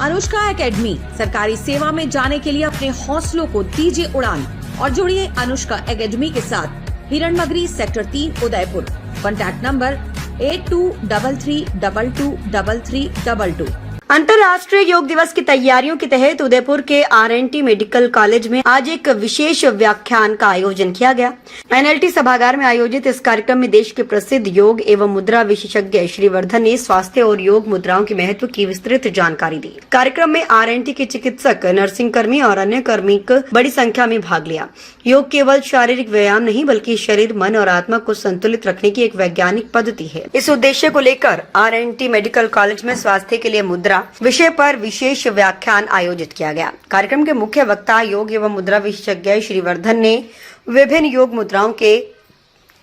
Anushka academy, सरकारी सेवा में जाने के लिए अपने हौसलों को दीजिए उड़ान और जुड़िए अनुष्का एकेडमी के साथ। Hiranmagri sector 3 Udaipur. Contact number 8233223322। अंतर्राष्ट्रीय योग दिवस की तैयारियों के तहत उदयपुर के आरएनटी मेडिकल कॉलेज में आज एक विशेष व्याख्यान का आयोजन किया गया। एनएलटी सभागार में आयोजित इस कार्यक्रम में देश के प्रसिद्ध योग एवं मुद्रा विशेषज्ञ श्रीवर्धन ने स्वास्थ्य और योग मुद्राओं के महत्व की विस्तृत जानकारी दी। कार्यक्रम में आरएनटी के चिकित्सक, नर्सिंग कर्मी और अन्य कर्मी बड़ी संख्या में भाग लिया। योग केवल शारीरिक व्यायाम नहीं बल्कि शरीर, मन और आत्मा को संतुलित रखने की एक वैज्ञानिक पद्धति है। इस उद्देश्य को लेकर आरएनटी मेडिकल कॉलेज में स्वास्थ्य के लिए मुद्रा विषय पर विशेष व्याख्यान आयोजित किया गया। कार्यक्रम के मुख्य वक्ता योग एवं मुद्रा विशेषज्ञ श्रीवर्धन ने विभिन्न योग मुद्राओं के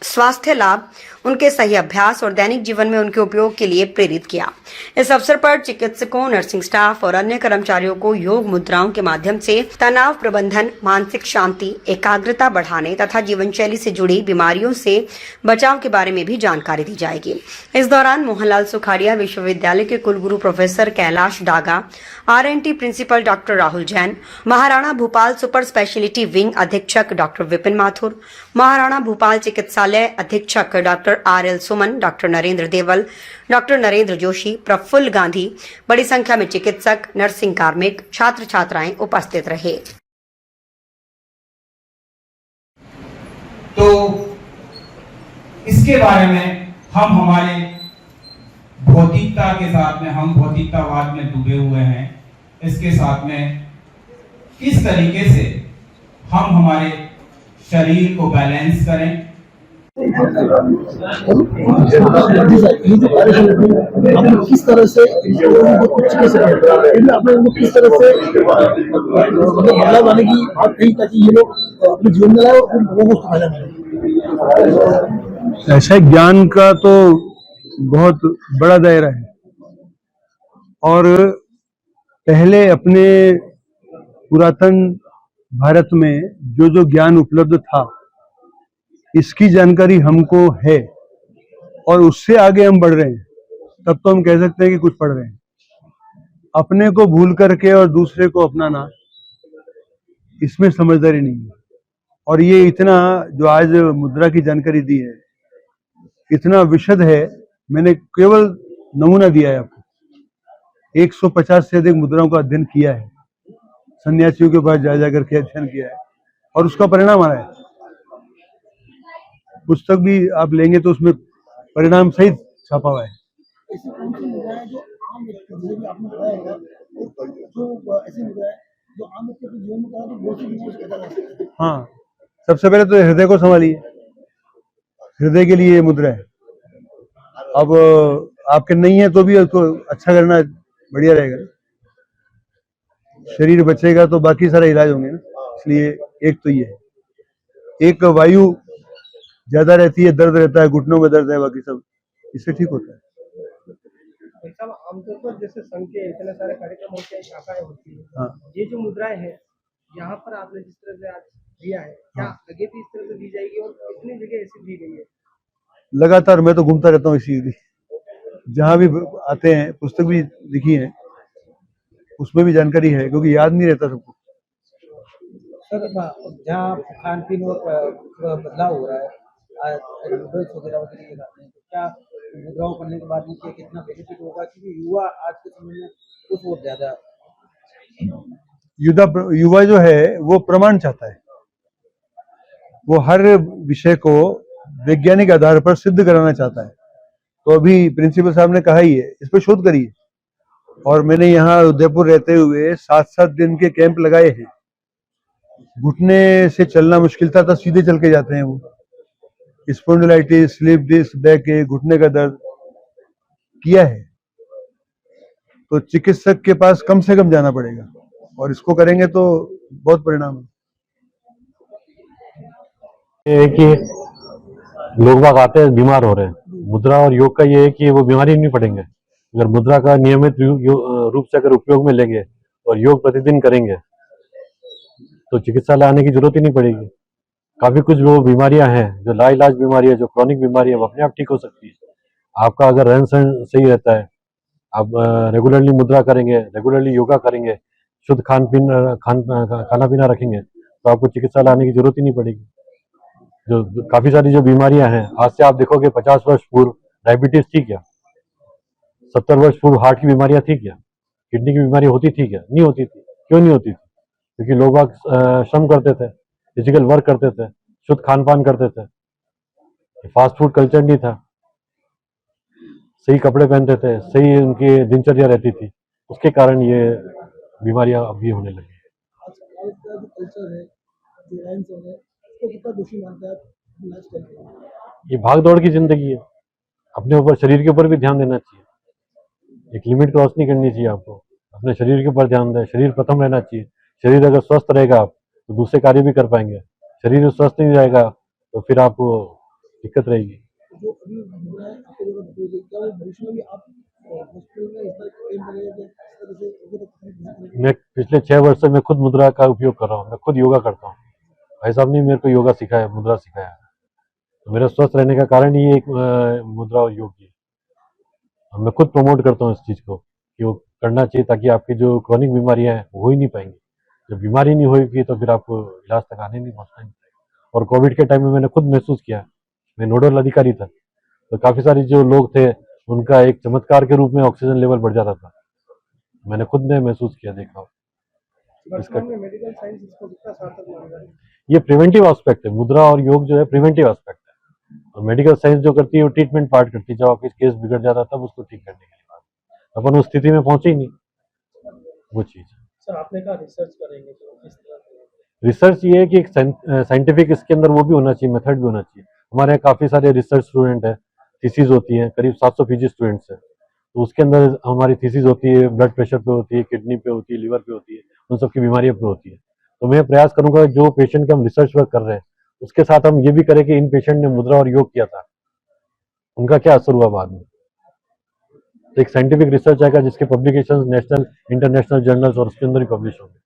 स्वास्थ्य लाभ, उनके सही अभ्यास और दैनिक जीवन में उनके उपयोग के लिए प्रेरित किया। इस अवसर पर चिकित्सकों, नर्सिंग स्टाफ और अन्य कर्मचारियों को योग मुद्राओं के माध्यम से तनाव प्रबंधन, मानसिक शांति, एकाग्रता बढ़ाने तथा जीवन शैली से जुड़ी बीमारियों से बचाव के बारे में भी जानकारी दी जाएगी। इस दौरान मोहनलाल सुखाड़िया विश्वविद्यालय के कुलगुरु professor Kailash Daga, RNT principal doctor Rahul Jain, Maharana Bhupal super speciality wing अधीक्षक डॉक्टर विपिन माथुर, महाराणा भूपाल चिकित्सालय अधीक्षक doctor RL Suman, doctor Narendra Deval, doctor Narendra Joshi, Prafull Gandhi, बड़ी संख्या में चिकित्सक, नर्सिंग कार्मिक, छात्र छात्राएं उपस्थित रहे। तो इसके बारे में हम हमारे भौतिकता के साथ में, हम भौतिकतावाद में डूबे हुए हैं, इसके साथ में किस तरीके से हम हमारे शरीर को बैलेंस करें। किस तरह से किस तरह से बदलाव लाने की बात कही ताकि ये लोग अपने जीवन में लाए और लोगों को फायदा मिले। ऐसा ज्ञान का तो बहुत बड़ा दायरा है और पहले अपने पुरातन भारत में जो ज्ञान उपलब्ध था, इसकी जानकारी हमको है और उससे आगे हम बढ़ रहे हैं, तब तो हम कह सकते हैं कि कुछ पढ़ रहे हैं। अपने को भूल करके और दूसरे को अपनाना, इसमें समझदारी नहीं है। और ये इतना जो आज मुद्रा की जानकारी दी है, इतना विशद है। मैंने केवल नमूना दिया है आपको। 150 से अधिक मुद्राओं का अध्ययन किया है, सन्यासियों के पास जा करके अध्ययन किया है और उसका परिणाम आ रहा है। पुस्तक भी आप लेंगे तो उसमें परिणाम सहित छापा हुआ है। हाँ, सबसे पहले तो हृदय को संभालिए। हृदय के लिए ये मुद्रा है। अब आपके नहीं है तो भी उसको अच्छा करना बढ़िया रहेगा। शरीर बचेगा तो बाकी सारा इलाज होंगे ना। इसलिए एक तो ये है। एक वायु ज्यादा रहती है, दर्द रहता है, घुटनों में दर्द है, बाकी सब इससे ठीक होता है। आमतौर पर जैसे संघ के इतने सारे कार्यक्रम होते हैं, शाखाएं होती है, हाँ। ये जो मुद्राएं हैं, यहाँ पर आपने जिस तरह से आज दिया है, क्या आगे भी इस तरह से दी जाएगी और कितनी जगह ऐसी दी गई है? लगातार मैं तो घूमता रहता हूँ, इसी जहाँ भी आते हैं, पुस्तक भी लिखी है, उसमें भी जानकारी है, क्योंकि याद नहीं रहता सबको। सर, जहाँ खान पीन और बदलाव हो रहा है, क्या मुद्राओं करने के बाद नीचे कितना बेनिफिट होगा, क्योंकि युवा आज के समय में कुछ बहुत ज्यादा युवा जो है वो प्रमाण चाहता है। वो हर विषय को वैज्ञानिक आधार पर सिद्ध कराना चाहता है। तो अभी प्रिंसिपल साहब ने कहा ही है, इस पर शोध करिए। और मैंने यहाँ उदयपुर रहते हुए 7-7 दिन के कैंप लगाए हैं। घुटने से चलना मुश्किल था, तो सीधे चल के जाते हैं वो। स्पॉन्डिलाइटिस, स्लिप डिस्क, बैक एक, घुटने का दर्द किया है, तो चिकित्सक के पास कम से कम जाना पड़ेगा और इसको करेंगे तो बहुत परिणाम है। कि लोग बाग आते हैं, बीमार हो रहे हैं। मुद्रा और योग का ये है कि वो बीमारी नहीं पड़ेंगे। अगर मुद्रा का नियमित रूप से अगर उपयोग में लेंगे और योग प्रतिदिन करेंगे तो चिकित्सालय आने की जरूरत ही नहीं पड़ेगी। काफी कुछ वो बीमारियां हैं जो लाइलाज बीमारी है, जो क्रॉनिक बीमारी है, वो अपने आप ठीक हो सकती है। आपका अगर रहन सहन सही रहता है, आप रेगुलरली मुद्रा करेंगे, रेगुलरली योगा करेंगे, शुद्ध खाना पीना रखेंगे, तो आपको चिकित्सालय आने की जरूरत ही नहीं पड़ेगी। जो काफी सारी जो बीमारियां हैं, आज से आप देखोगे 50 वर्ष पूर्व डायबिटीज थी क्या, 70 वर्ष पूर्व हार्ट की बीमारियां थी क्या, किडनी की बीमारी होती थी क्या? नहीं होती थी। क्यों नहीं होती थी? क्योंकि लोग श्रम करते थे, फिजिकल वर्क करते थे, शुद्ध खान पान करते थे, फास्ट फूड कल्चर नहीं था, सही कपड़े पहनते थे, सही उनकी दिनचर्या रहती थी, उसके कारण ये बीमारियां अभी होने लगी। आज का जो कल्चर है, जो रहन सहन है, उसको कितना दोषी मानता है आप लाइफस्टाइल के? ये भाग दौड़ की जिंदगी है, अपने ऊपर शरीर के ऊपर भी ध्यान देना चाहिए, एक लिमिट क्रॉस नहीं करनी चाहिए आपको, अपने शरीर के ऊपर ध्यान दें, शरीर प्रथम रहना चाहिए। शरीर अगर स्वस्थ रहेगा आप तो दूसरे कार्य भी कर पाएंगे, शरीर स्वस्थ नहीं रहेगा तो फिर आपको दिक्कत रहेगी। जो अभी हो रहा है आपको जो बताइए, क्या वो भविष्य में भी आप हॉस्पिटल में इस तरह कैंप लगेगा कि इस तरह से उनको तो तकलीफ मैं पिछले 6 वर्ष से मैं खुद मुद्रा का उपयोग कर रहा हूँ, मैं खुद योगा करता हूँ। भाई साहब ने मेरे को योगा सिखाया, मुद्रा सिखाया, तो मेरा स्वस्थ रहने का कारण ही एक मुद्रा और योग की। और मैं खुद प्रमोट करता हूँ इस चीज़ को कि वो करना चाहिए, ताकि आपकी जो क्रॉनिक बीमारियां हैं वो हो ही नहीं पाएंगी। जब बीमारी नहीं होगी तो फिर आपको इलाज तक आने नहीं पहुँचना ही। और कोविड के टाइम में मैंने खुद महसूस किया, मैं नोडल अधिकारी था, तो काफ़ी सारी जो लोग थे उनका एक चमत्कार के रूप में ऑक्सीजन लेवल बढ़ जाता था, मैंने खुद ने महसूस किया, देखा। वर्तमान में मेडिकल साइंस इसको कितना सार्थक मान रहा है? ये प्रिवेंटिव एस्पेक्ट है, मुद्रा और योग जो है प्रिवेंटिव एस्पेक्ट है, और मेडिकल साइंस जो करती है वो ट्रीटमेंट पार्ट करती है। जब आपके केस बिगड़ जाता है तब उसको ठीक करने के लिए बात, अपन उस स्थिति में पहुंचे ही नहीं, वो चीज। सर आपने कहा रिसर्च करेंगे तो किस तरह से? रिसर्च ये है कि एक साइंटिफिक इसके अंदर वो भी होना चाहिए, मेथड भी होना चाहिए। हमारे यहाँ काफी सारे रिसर्च स्टूडेंट है, थीसिस होती है, करीब 700 पीजी स्टूडेंट्स है, तो उसके अंदर हमारी थीसिस होती है, ब्लड प्रेशर पे होती है, किडनी पे होती है, लीवर पे होती है, उन सबकी बीमारियों पे होती है। तो मैं प्रयास करूंगा जो पेशेंट के हम रिसर्च वर्क कर रहे हैं उसके साथ हम ये भी करें कि इन पेशेंट ने मुद्रा और योग किया था, उनका क्या असर हुआ बाद में। तो एक साइंटिफिक रिसर्च आएगा जिसके पब्लिकेशंस नेशनल इंटरनेशनल जर्नल्स और उसके अंदर ही पब्लिश होंगे।